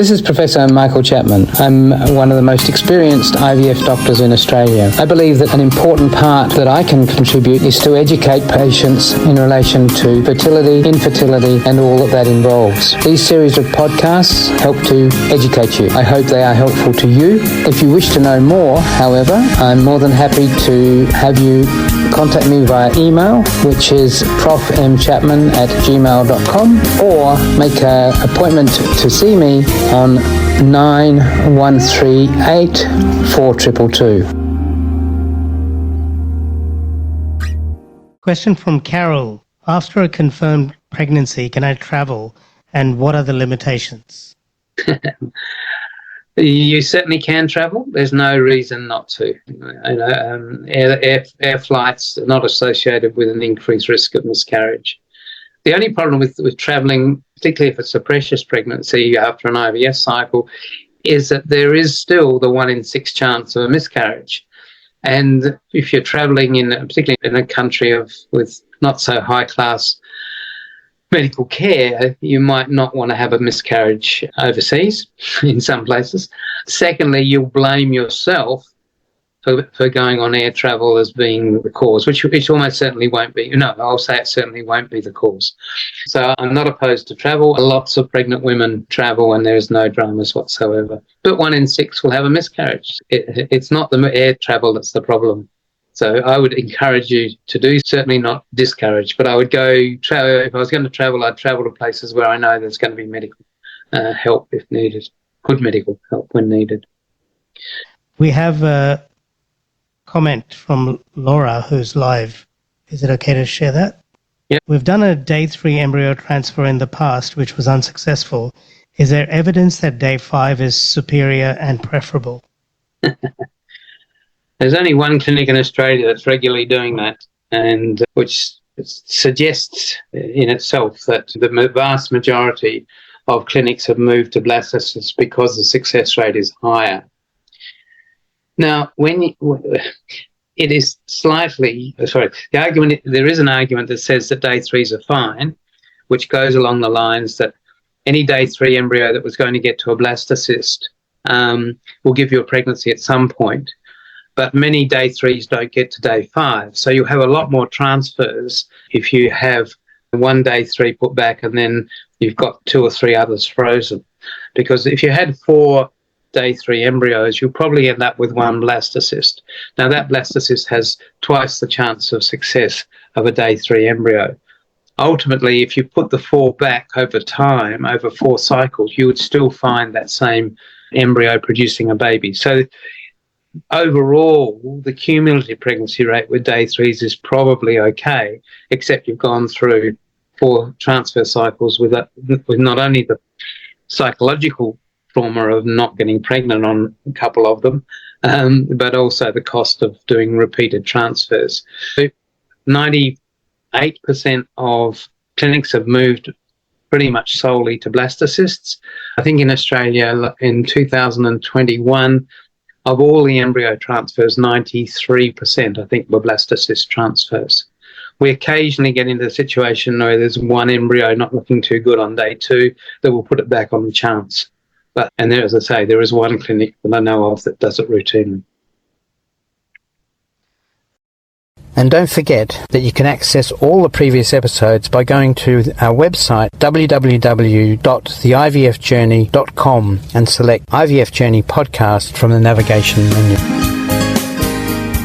This is Professor Michael Chapman. I'm one of the most experienced IVF doctors in Australia. I believe that an important part that I can contribute is to educate patients in relation to fertility, infertility, and all that involves. These series of podcasts help to educate you. I hope they are helpful to you. If you wish to know more, however, I'm more than happy to have you contact me via email, which is profmchapman@gmail.com, or make an appointment to see me on 9138 4222. Question from Carol. After a confirmed pregnancy, can I travel, and what are the limitations? You certainly can travel. There's no reason not to. Air flights are not associated with an increased risk of miscarriage. The only problem with travelling, particularly if it's a precious pregnancy after an IVF cycle, is that there is still the 1 in 6 chance of a miscarriage. And if you're travelling particularly in a country with not so high class medical care, you might not want to have a miscarriage overseas in some places. Secondly, you'll blame yourself for going on air travel as being the cause, which almost certainly won't be. No, I'll say it certainly won't be the cause. So I'm not opposed to travel. Lots of pregnant women travel and there's no dramas whatsoever. But 1 in 6 will have a miscarriage. It's not the air travel that's the problem. So I would encourage you to do, certainly not discourage, but I would go travel. If I was going to travel, I'd travel to places where I know there's going to be medical help if needed, good medical help when needed. We have a comment from Laura who's live. Is it okay to share that? Yeah. We've done a day 3 embryo transfer in the past, which was unsuccessful. Is there evidence that day 5 is superior and preferable? There's only one clinic in Australia that's regularly doing that, and which suggests in itself that the vast majority of clinics have moved to blastocysts because the success rate is higher. Now, it is there is an argument that says that day 3s are fine, which goes along the lines that any day 3 embryo that was going to get to a blastocyst will give you a pregnancy at some point. But many day 3s don't get to day 5. So you'll have a lot more transfers if you have one day 3 put back and then you've got 2 or 3 others frozen. Because if you had 4 day 3 embryos, you'll probably end up with 1 blastocyst. Now that blastocyst has twice the chance of success of a day 3 embryo. Ultimately, if you put the 4 back over time, over 4 cycles, you would still find that same embryo producing a baby. So overall, the cumulative pregnancy rate with day 3s is probably okay, except you've gone through 4 transfer cycles with not only the psychological trauma of not getting pregnant on a couple of them, but also the cost of doing repeated transfers. 98% of clinics have moved pretty much solely to blastocysts. I think in Australia in 2021, of all the embryo transfers, 93%, I think, were blastocyst transfers. We occasionally get into a situation where there's one embryo not looking too good on day 2 that will put it back on the chance. And there, as I say, there is one clinic that I know of that does it routinely. And don't forget that you can access all the previous episodes by going to our website www.theivfjourney.com and select IVF Journey podcast from the navigation menu.